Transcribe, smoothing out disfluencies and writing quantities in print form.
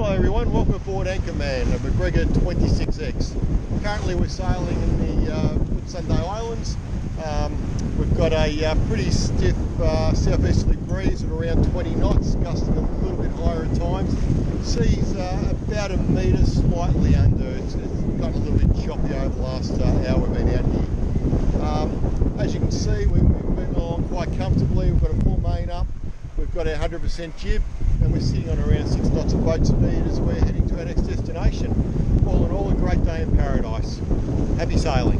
Hello everyone, welcome aboard Anchorman, a Macgregor 26X. Currently we're sailing in the Whitsunday Islands. We've got a pretty stiff southeasterly breeze at around 20 knots, gusting a little bit higher at times. Sea's about a metre slightly under. It's gotten a little bit choppy over the last hour we've been out here. As you can see, we're moving along quite comfortably. We've got a full main up. We've got our 100% jib, and we're sitting on around 6 knots of boat speed as we're heading to our next destination. All in all, a great day in paradise. Happy sailing.